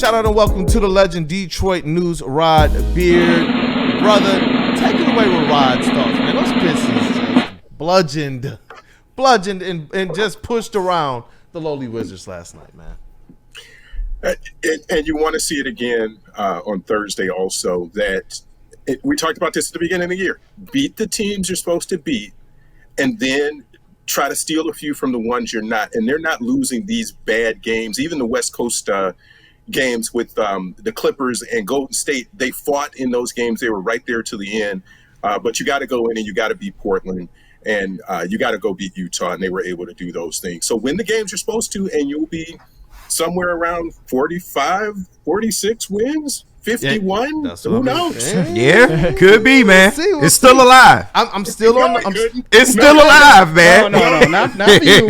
shout out and welcome to the Legend Detroit News. Rod Beard, brother, take it away with Rod's thoughts, man. Those Pistons just bludgeoned and just pushed around the lowly Wizards last night, man. And you want to see it again on Thursday also. We talked about this at the beginning of the year. Beat the teams you're supposed to beat, and then try to steal a few from the ones you're not. And they're not losing these bad games. Even the West Coast games with the Clippers and Golden State, they fought in those games. They were right there to the end. But you got to go in and you got to beat Portland, and you got to go beat Utah, and they were able to do those things. So win the games you're supposed to, and you'll be somewhere around 45, 46 wins. 51? Yeah, who knows? Yeah, could be, man. It's still alive. I'm still on. It's still alive, man. No, not for you.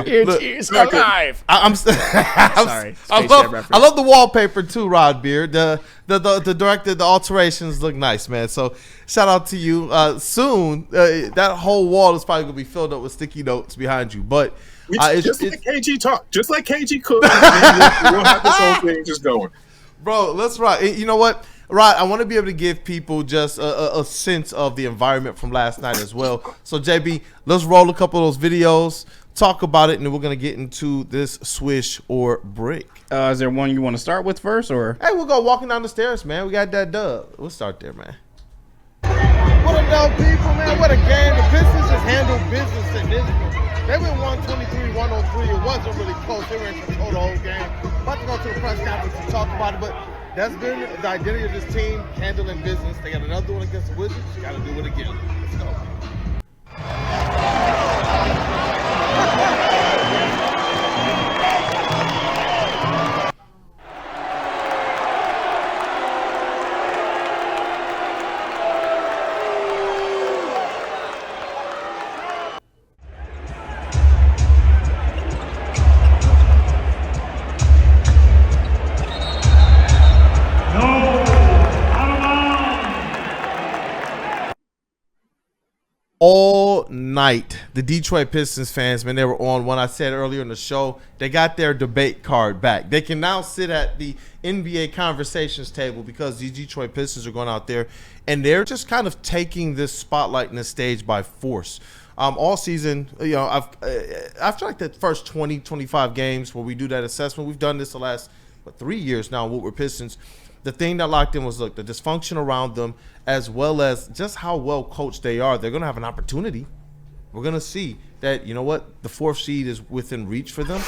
It's alive. Sorry. I love the wallpaper too, Rod Beard. The director, the alterations look nice, man. So shout out to you. Soon, that whole wall is probably gonna be filled up with sticky notes behind you, but. Just like KG talk, just like KG cook, we'll have this whole thing just going. Bro, let's rock. You know what, Rod? I want to be able to give people just a sense of the environment from last night as well. So, JB, let's roll a couple of those videos, talk about it, and then we're going to get into this swish or brick. Is there one you want to start with first, or? Hey, we'll go walking down the stairs, man. We got that dub. We'll start there, man. What a dope people, man. What a game. The Pistons just handled business in this one. They went 123-103. It wasn't really close. They were in control the whole game. About to go to the press conference and talk about it, but that's been the identity of this team, handling business. They got another one against the Wizards. You got to do it again. Let's go. All night, the Detroit Pistons fans, man, they were on. When I said earlier in the show, they got their debate card back. They can now sit at the NBA conversations table because these Detroit Pistons are going out there, and they're just kind of taking this spotlight and this stage by force. All season, you know, after like the first 20, 25 games where we do that assessment, we've done this the last 3 years now, Woodward Pistons. The thing that locked in was, look, the dysfunction around them, as well as just how well coached they are. They're going to have an opportunity. We're going to see that, you know what, the 4th seed is within reach for them.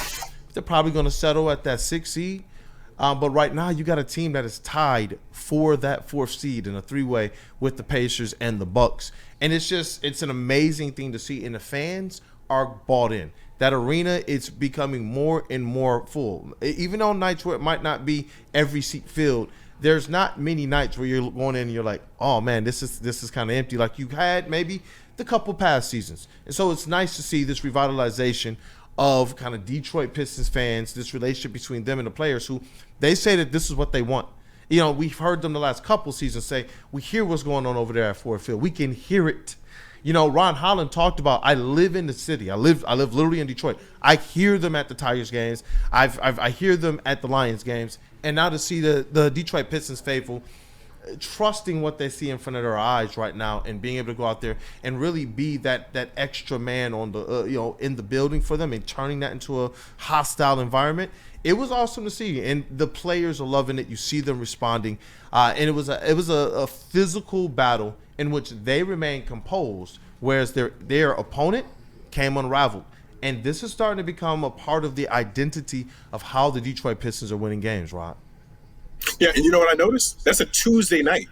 They're probably going to settle at that 6th seed. But right now, you got a team that is tied for that 4th seed in a 3-way with the Pacers and the Bucks. And it's an amazing thing to see. And the fans are bought in. That arena, it's becoming more and more full. Even on nights where it might not be every seat filled, there's not many nights where you're going in and you're like, oh man, this is kind of empty, like you had maybe the couple past seasons. And so it's nice to see this revitalization of kind of Detroit Pistons fans, this relationship between them and the players who they say that this is what they want. You know, we've heard them the last couple seasons say, we hear what's going on over there at Ford Field. We can hear it. You know, Ron Holland talked about, I live in the city. I live literally in Detroit. I hear them at the Tigers games. I hear them at the Lions games. And now to see the Detroit Pistons faithful trusting what they see in front of their eyes right now and being able to go out there and really be that extra man on the in the building for them and turning that into a hostile environment. It was awesome to see, and the players are loving it. You see them responding, and it was a physical battle in which they remained composed, whereas their opponent came unraveled. And this is starting to become a part of the identity of how the Detroit Pistons are winning games, Rod. Yeah, and you know what I noticed? That's a Tuesday night,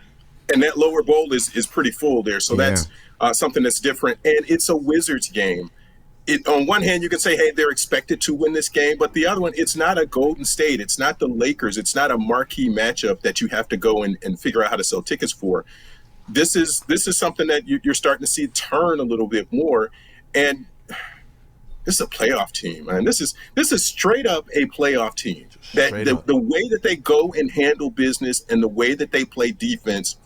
and that lower bowl is pretty full there. So that's something that's different, and it's a Wizards game. On one hand, you could say, hey, they're expected to win this game, but the other one, it's not a Golden State. It's not the Lakers. It's not a marquee matchup that you have to go and figure out how to sell tickets for. This is something that you're starting to see turn a little bit more, and this is a playoff team, man. This is straight up a playoff team. That the way that they go and handle business and the way that they play defense.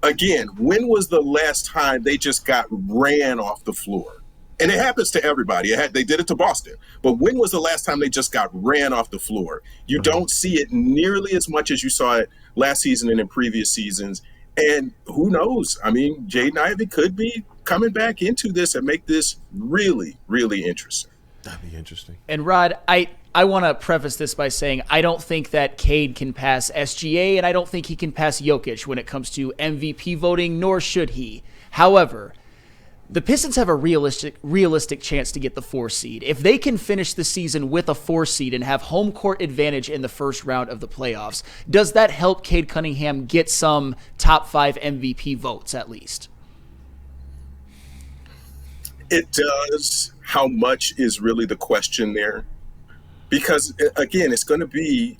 Again, when was the last time they just got ran off the floor? And it happens to everybody. They did it to Boston. But when was the last time they just got ran off the floor? You don't see it nearly as much as you saw it last season and in previous seasons. And who knows? I mean, Jaden Ivey could be coming back into this and make this really, really interesting. That'd be interesting. And Rod, I want to preface this by saying I don't think that Cade can pass SGA, and I don't think he can pass Jokic when it comes to MVP voting, nor should he. However, the Pistons have a realistic chance to get the 4 seed. If they can finish the season with a 4 seed and have home court advantage in the first round of the playoffs, does that help Cade Cunningham get some top 5 MVP votes at least? It does. How much is really the question there? Because, again, it's going to be,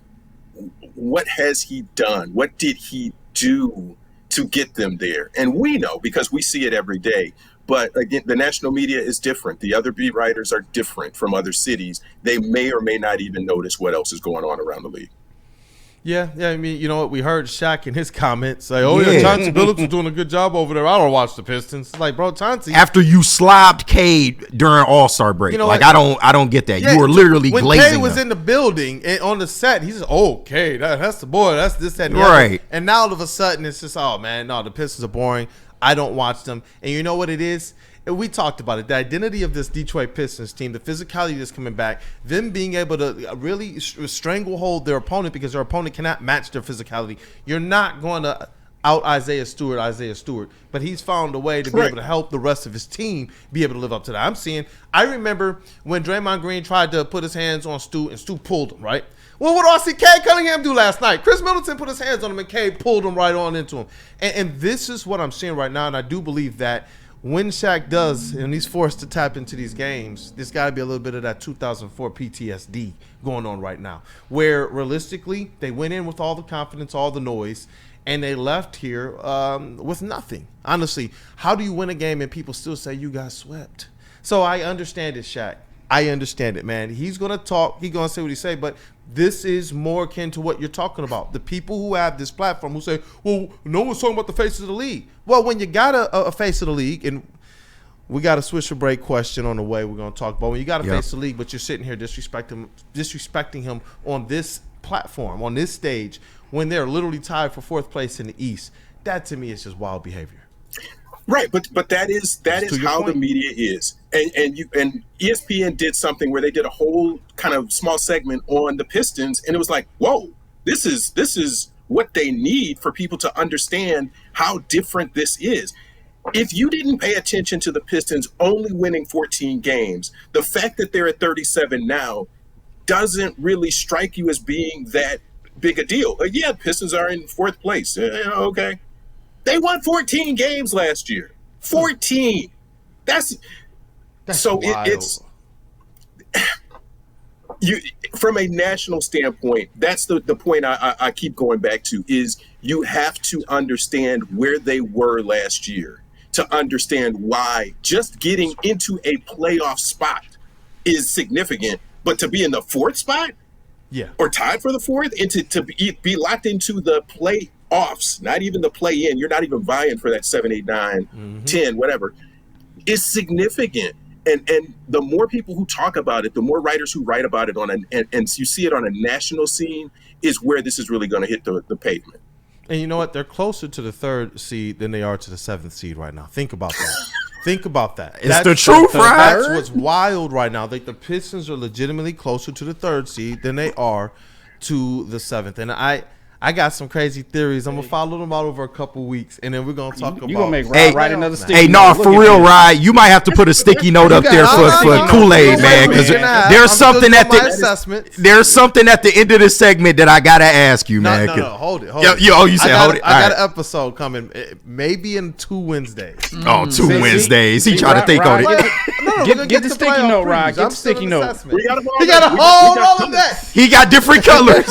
what has he done? What did he do to get them there? And we know, because we see it every day. But again, the national media is different. The other beat writers are different from other cities. They may or may not even notice what else is going on around the league. Yeah. I mean, you know what? We heard Shaq in his comments say, Chauncey Billups was doing a good job over there. I don't watch the Pistons. Like, bro, Chauncey. After you slobbed Cade during All-Star break. You know, like, I don't get that. Yeah, you were literally glazing when Cade was in the building and on the set, he said, Cade, that's the boy. That's this, that, and the other. And now all of a sudden it's just, oh, man, no, the Pistons are boring. I don't watch them. And you know what it is? And we talked about it. The identity of this Detroit Pistons team, the physicality that's coming back, them being able to really stranglehold their opponent because their opponent cannot match their physicality. You're not going to out Isaiah Stewart, but he's found a way to be able to help the rest of his team be able to live up to that. I remember when Draymond Green tried to put his hands on Stu, and Stu pulled him, right? Well, what do I see Cade Cunningham do last night? Chris Middleton put his hands on him, and Cade pulled him right on into him. And this is what I'm seeing right now, and I do believe that when Shaq does, and he's forced to tap into these games, there's got to be a little bit of that 2004 PTSD going on right now, where realistically they went in with all the confidence, all the noise, and they left here with nothing. Honestly, how do you win a game and people still say you got swept? So I understand it, Shaq. I understand it, man. He's going to talk. He's going to say what he say, but this is more akin to what you're talking about. The people who have this platform who say, well, no one's talking about the face of the league. Well, when you got a face of the league, and we got a switch or break question on the way we're going to talk about. When you got a face of the league, but you're sitting here disrespecting him on this platform, on this stage, when they're literally tied for 4th place in the East, that to me is just wild behavior. Right, but that is how the media is, and ESPN did something where they did a whole kind of small segment on the Pistons, and it was like, whoa, this is what they need for people to understand how different this is. If you didn't pay attention to the Pistons only winning 14 games, the fact that they're at 37 now doesn't really strike you as being that big a deal. Yeah, Pistons are in 4th place. Okay. They won 14 games last year. 14. That's so wild. It's you from a national standpoint. That's the point I keep going back to is you have to understand where they were last year to understand why just getting into a playoff spot is significant, but to be in the 4th spot, or tied for the 4th, and to be locked into the playoffs, not even the play-in, you're not even vying for that 7, 8, 9, 10, whatever, is significant. And the more people who talk about it, the more writers who write about it and you see it on a national scene is where this is really going to hit the pavement. And you know what? They're closer to the 3rd seed than they are to the 7th seed right now. Think about that. Think about that. It's the truth, right? That's what's wild right now. Like the Pistons are legitimately closer to the 3rd seed than they are to the 7th. And I got some crazy theories. I'm going to follow them out over a couple weeks, and then we're going to talk about... You're going to make Rod write another sticky note. Hey, no, for real, Rod. You might have to put a sticky note up there for Koolaid, man, because there's something at the end of the segment that I got to ask you, man. No, hold it. You said hold it. I got an episode coming, maybe in 2 Wednesdays. Oh, 2 Wednesdays. He tried to think on it. Get the sticky note, Rod. Get the sticky note. He got a whole roll of that. He got different colors.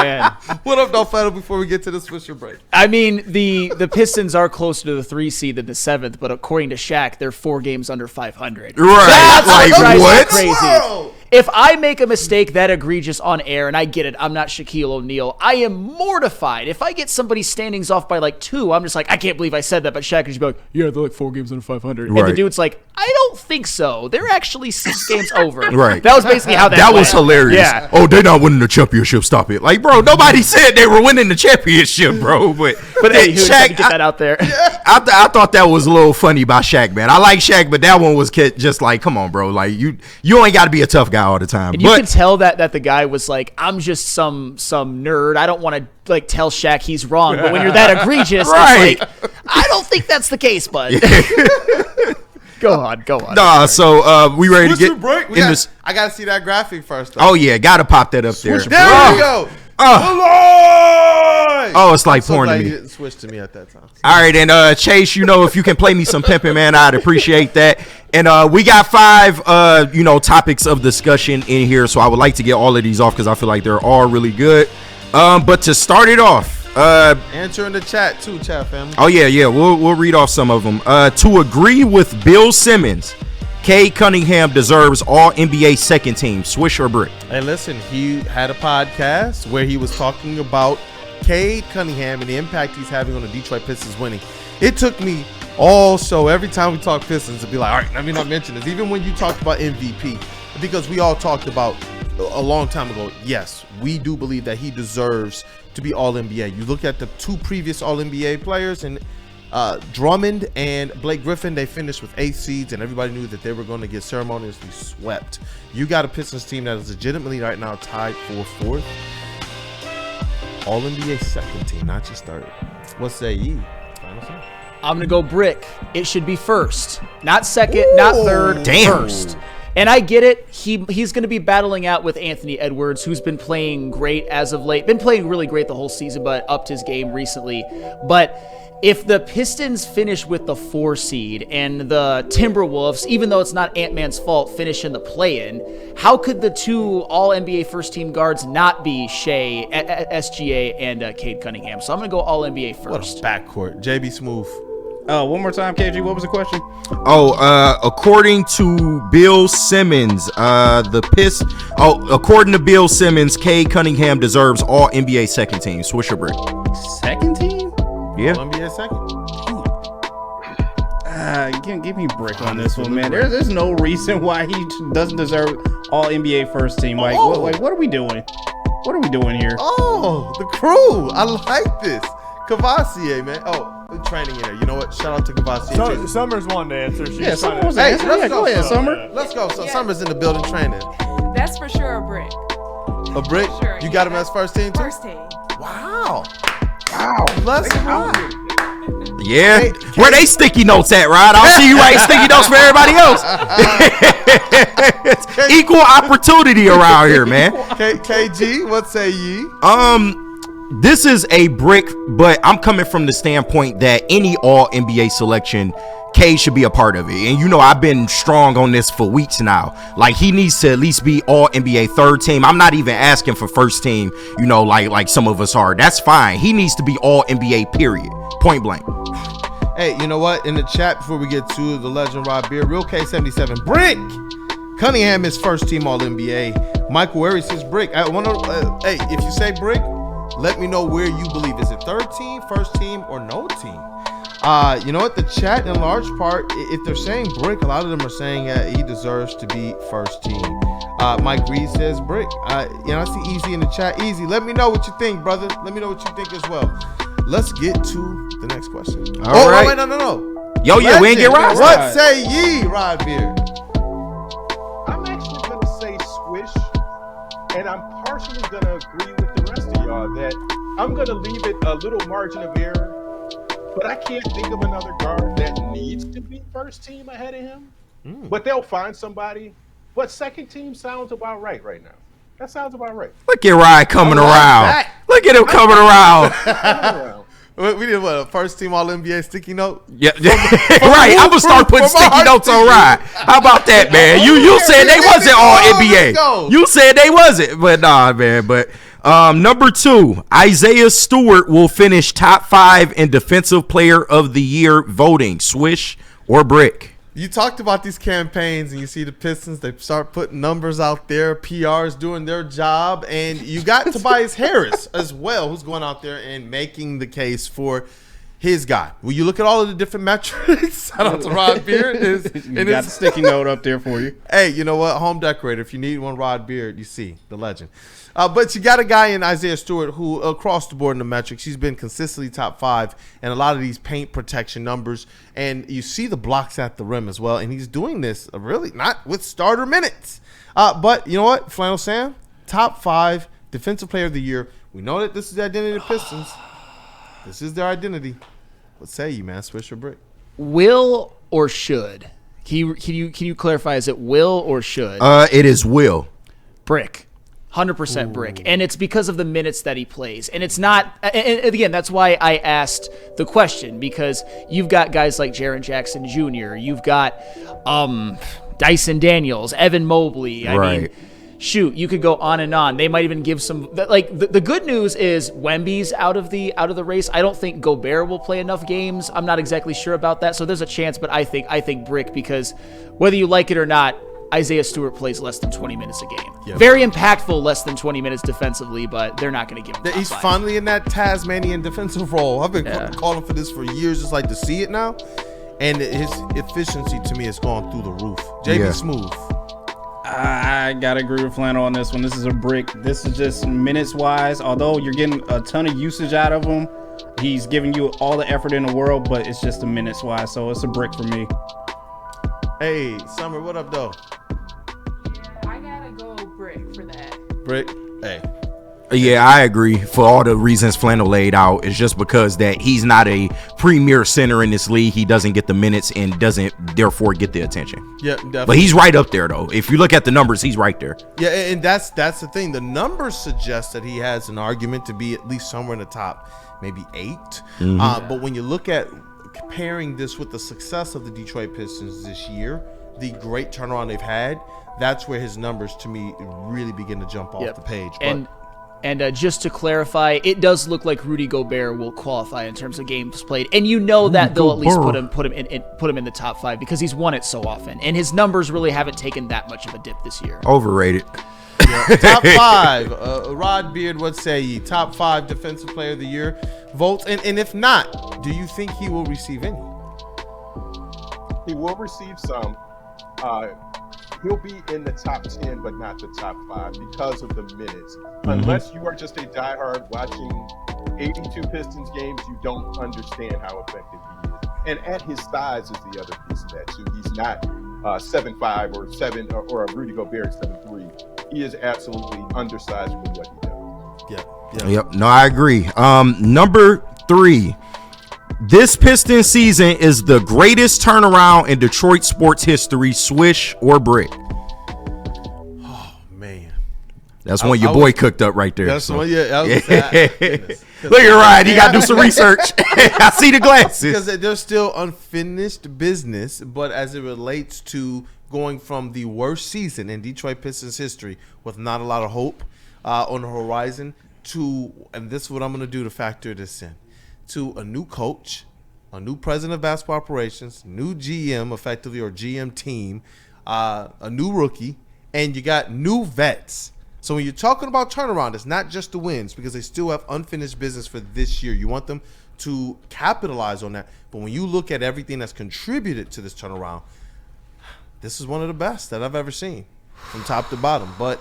Man. What up, though, Flannel, before we get to the Swisher break? I mean, the Pistons are closer to the 3 seed than the 7th, but according to Shaq, they're 4 games under 500. Right. That's like, what? Crazy. If I make a mistake that egregious on air, and I get it, I'm not Shaquille O'Neal, I am mortified. If I get somebody standings off by like 2, I'm just like, I can't believe I said that. But Shaq would just be like, yeah, they're like 4 games under 500. Right. And the dude's like, I don't think so. They're actually 6 games over. Right. That was basically how that went. was hilarious. Yeah. Oh, they're not winning the championship. Stop it. Like, bro, nobody said they were winning the championship, bro. But hey, Shaq, get that out there. I thought that was a little funny by Shaq, man. I like Shaq, but that one was just like, come on, bro. Like, you ain't got to be a tough guy all the time. And you can tell that the guy was like, I'm just some nerd. I don't want to like tell Shaq he's wrong. But when you're that egregious, Right. it's like, I don't think that's the case, bud. Go on. Nah, so we ready to get break? in this. I got to see that graphic first, though. Oh, yeah, got to pop that up there. There we go. Oh, it's like So porn to glad me. you didn't switch to me at that time. All right, and Chase, if you can play me some pimping, man, I'd appreciate that. And we got 5, topics of discussion in here, so I would like to get all of these off because I feel like they're all really good. But to start it off, Answer in the chat too, chat family. oh yeah, we'll read off some of them. To agree with Bill Simmons, Cade Cunningham deserves all NBA second team. Swish or brick? Hey, listen, he had a podcast where he was talking about Cade Cunningham and the impact he's having on the Detroit Pistons winning. It took me all show, every time we talk Pistons, to be like, all right, let me not mention this. Even when you talked about MVP, because we all talked about a long time ago, yes, we do believe that he deserves to be All-NBA. You look at the 2 previous All-NBA players, and Drummond and Blake Griffin, they finished with 8 seeds, and everybody knew that they were going to get ceremoniously swept. You got a Pistons team that is legitimately right now tied for 4th. All-NBA second team, not just third. What say ye? Final say. I'm going to go brick. It should be first. Not second, not third, Damn. first. And I get it. He's going to be battling out with Anthony Edwards, who's been playing great as of late. Been playing really great the whole season, but upped his game recently. But if the Pistons finish with the 4 seed and the Timberwolves, even though it's not Ant-Man's fault, finish in the play-in, how could the 2 All-NBA first-team guards not be Shea, SGA, and Cade Cunningham? So I'm going to go All-NBA first. What a backcourt. JB Smooth. One more time, KG. What was the question? According to Bill Simmons, according to Bill Simmons, Cade Cunningham deserves all NBA second team. Swish or brick? Second team? Yeah. All-NBA second. Give me a break on this one, man. There's no reason why he doesn't deserve all NBA first team. Like, what are we doing? What are we doing here? Oh, the crew. I like this. Cavassier, man. Oh, training in there. You know what? Shout out to Cavassier. Summer's wanted to answer. She's Summer trying was to. an answer. Yeah, go ahead, Summer. Let's go. So Summer's in the building training. That's for sure a brick. A brick? Sure, You got him as first team too? First team. Wow. Let's ride. Yeah. Where they sticky notes at, Rod? I'll see you write sticky notes for everybody else. It's equal opportunity around here, man. KG, what say ye? This is a brick, but I'm coming from the standpoint that any all NBA selection, K should be a part of it. And I've been strong on this for weeks now. Like, he needs to at least be all NBA third team. I'm not even asking for first team, like some of us are. That's fine. He needs to be all NBA, period. Point blank. Hey, you know what? In the chat, before we get to the legend Rob Beer, Real K77, brick! Cunningham is first team all NBA. Michael Wary says brick. I want to, hey, if you say brick, let me know where you believe. Is it third team, first team, or no team? You know what? The chat, in large part, if they're saying brick, a lot of them are saying he deserves to be first team. Mike Reed says brick. I see Easy in the chat. Easy, let me know what you think, brother. Let me know what you think as well. Let's get to the next question. All right. Wait, no. Yo, yeah, we ain't get Rod. What say ye, Rod Beer? I'm actually going to say swish, and I'm partially going to agree with the rest of y'all that I'm going to leave it a little margin of error, but I can't think of another guard that needs to be first team ahead of him. But they'll find somebody. But second team sounds about right now. That sounds about right. Look at Rod coming around. Look at him coming around. We did what, a first team all NBA sticky note? Yeah, right. I'm gonna start putting sticky notes on Rod. How about that, man? You said they wasn't all NBA. You said they wasn't, but nah, man. But number 2, Isaiah Stewart will finish top 5 in Defensive Player of the Year voting. Swish or brick? You talked about these campaigns, and you see the Pistons. They start putting numbers out there. PR's doing their job, and you got Tobias Harris as well, who's going out there and making the case for his guy. When you look at all of the different metrics, shout out to Rod Beard. Got the sticky note up there for you. Hey, you know what? Home decorator. If you need one, Rod Beard, you see the legend. But you got a guy in Isaiah Stewart who, across the board in the metrics, he's been consistently top 5 and a lot of these paint protection numbers. And you see the blocks at the rim as well. And he's doing this really not with starter minutes. But you know what? Flannel Sam, top 5 defensive player of the year. We know that this is the identity of the Pistons. This is their identity. What say you, man? Swish or brick? Will or should? Can you clarify? Is it will or should? It is will. Brick. 100% brick. And it's because of the minutes that he plays. And it's not, and again, that's why I asked the question, because you've got guys like Jaren Jackson Jr., you've got Dyson Daniels, Evan Mobley. I mean, shoot, you could go on and on. They might even give some, like, the good news is Wemby's out of the race. I don't think Gobert will play enough games. I'm not exactly sure about that. So there's a chance, but I think brick, because whether you like it or not, Isaiah Stewart plays less than 20 minutes a game. Yep. Very impactful, less than 20 minutes defensively, but they're not going to give him top He's 5. finally in that Tasmanian defensive role. I've been calling for this for years, just like to see it now. And his efficiency, to me, has gone through the roof. JB Smooth. I got to agree with Flannel on this one. This is a brick. This is just minutes-wise. Although you're getting a ton of usage out of him, he's giving you all the effort in the world, but it's just a minutes-wise, so it's a brick for me. Hey, Summer, what up, though? I gotta go brick for that. Brick? Hey. Yeah, I agree. For all the reasons Flannel laid out, it's just because that he's not a premier center in this league. He doesn't get the minutes and doesn't therefore get the attention. Yeah, definitely. But he's right up there, though. If you look at the numbers, he's right there. Yeah, and that's the thing. The numbers suggest that he has an argument to be at least somewhere in the top, maybe 8. Mm-hmm. But when you look at comparing this with the success of the Detroit Pistons this year, the great turnaround they've had, that's where his numbers, to me, really begin to jump off the page. But, and just to clarify, it does look like Rudy Gobert will qualify in terms of games played, and you know that they'll at least put him in the top 5 because he's won it so often, and his numbers really haven't taken that much of a dip this year. Overrated. Yeah. Top 5. Rod Beard, what say ye? Top 5 defensive player of the year votes, and if not, do you think he will receive any? He will receive some. He'll be in the top 10, but not the top 5 because of the minutes. Mm-hmm. Unless you are just a diehard watching 82 Pistons games, you don't understand how effective he is. And at his size is the other piece of that too. He's not 7'5" or 7 or a Rudy Gobert 7'3". He is absolutely undersized for what he does. Yep. No, I agree. Number 3. This Pistons season is the greatest turnaround in Detroit sports history. Swish or brick? Oh man, that's one your boy cooked up right there. That's one. Yeah. Look at Ryan. You got to do some research. I see the glasses. Because there's still unfinished business, but as it relates to going from the worst season in Detroit Pistons history with not a lot of hope on the horizon to, and this is what I'm going to do to factor this in, to a new coach, a new president of basketball operations, new GM effectively or GM team, a new rookie, and you got new vets. So when you're talking about turnaround, it's not just the wins because they still have unfinished business for this year. You want them to capitalize on that. But when you look at everything that's contributed to this turnaround, this is one of the best that I've ever seen from top to bottom. But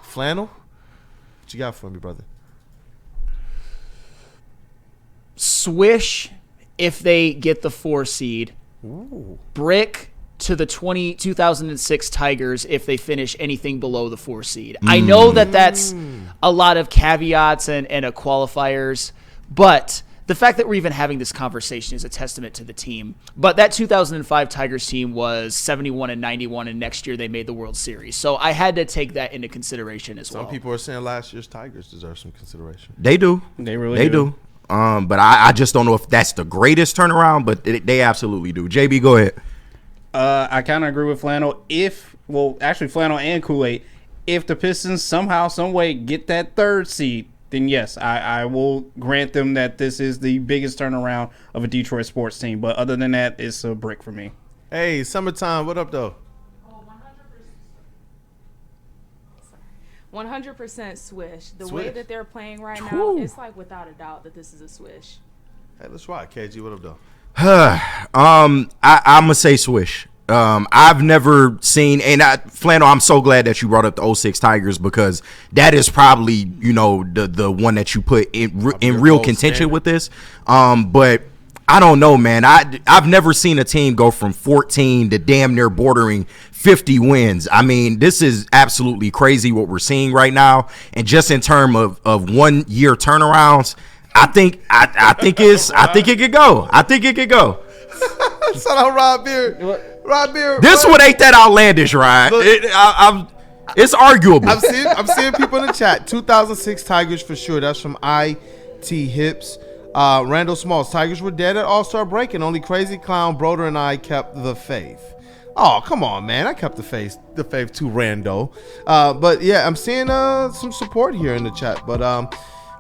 Flannel, what you got for me, brother? Swish if they get the 4 seed. Ooh. Brick to the 2006 Tigers if they finish anything below the 4 seed. I know that that's a lot of caveats and a qualifiers, but the fact that we're even having this conversation is a testament to the team. But that 2005 Tigers team was 71-91, and next year they made the World Series. So I had to take that into consideration as well. Some people are saying last year's Tigers deserve some consideration. They do. They really do. But I just don't know if that's the greatest turnaround, but they absolutely do. JB, go ahead. I kind of agree with Flannel. Actually Flannel and Koolaid, if the Pistons somehow, some way get that 3rd seed, then yes, I will grant them that this is the biggest turnaround of a Detroit sports team. But other than that, it's a brick for me. Hey, summertime. What up, though? 100% swish. The Swish. way that they're playing right now, it's like without a doubt that this is a swish. Hey, let's rock. KG, what up, though? I'm gonna say swish. I've never seen, and Flannel, I'm so glad that you brought up the 06 Tigers, because that is probably, the one that you put in real contention standard with this. But I don't know, man. I've never seen a team go from 14 to damn near bordering 50 wins. I mean, this is absolutely crazy what we're seeing right now. And just in terms of 1 year turnarounds, I think it could go. I think it could go. Shout out Rob Beard. Rob Beard. This one ain't that outlandish, Ryan. It's arguable. I'm seeing people in the chat. 2006 Tigers for sure. That's from IT Hips. Randall Smalls. Tigers were dead at All-Star break, and only Crazy Clown, Broder, and I kept the faith. Oh, come on, man. I kept the faith to Rando. But yeah, I'm seeing some support here in the chat. But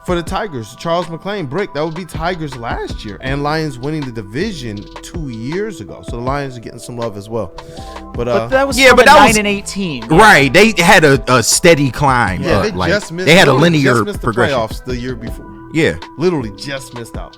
for the Tigers, Charles McClain, Brick, that would be Tigers last year, and Lions winning the division 2 years ago. So the Lions are getting some love as well. But that was yeah, but that 9-18. Right. They had a steady climb. Yeah, they just missed. They had a just linear missed the progression. playoffs the year before. Yeah. Literally just missed out.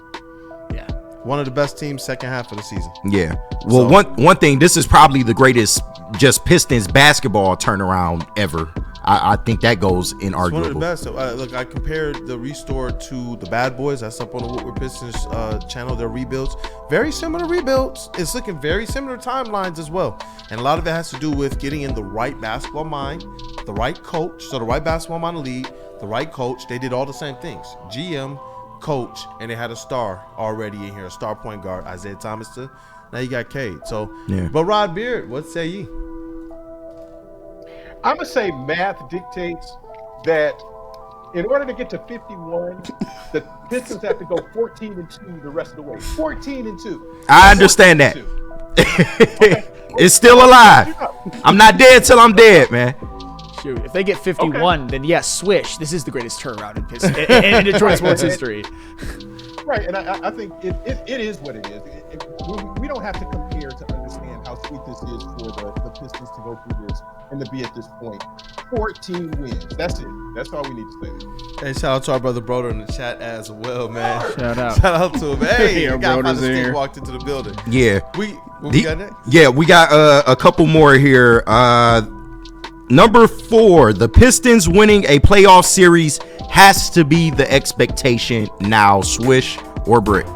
Yeah. One of the best teams second half of the season. Yeah. Well, one thing, this is probably the greatest just Pistons basketball turnaround ever. I think that goes inarguable. It's one of the best. Look, I compared the restore to the Bad Boys. That's up on the Woodward Pistons channel. Their rebuilds, very similar rebuilds. It's looking very similar timelines as well. And a lot of it has to do with getting in the right basketball mind, the right coach. So the right basketball mind to lead, the right coach. They did all the same things. GM, coach, and they had a star already in here, a star point guard, Isaiah Thomas. Now you got Cade. So, yeah. But Rod Beard, what say ye? I'm going to say math dictates that in order to get to 51, the Pistons have to go 14-2 the rest of the way. 14-2. I understand that. Okay. It's still alive. I'm not dead till I'm dead, man. Shoot, if they get 51, then yes, swish. This is the greatest turnaround in Pistons in Detroit sports history. Right, and I think it is what it is. We don't have to compare to understand how sweet this is for the Pistons to go through this and to be at this point. 14 wins. That's it. That's all we need to say. Hey, shout out to our brother Broder in the chat as well, man. Shout out. Shout out to him. Hey, Yeah, the guy Broder's in here. walked into the building. Yeah. We got next? Yeah, we got a couple more here. Number 4, the Pistons winning a playoff series has to be the expectation now. Swish or brick?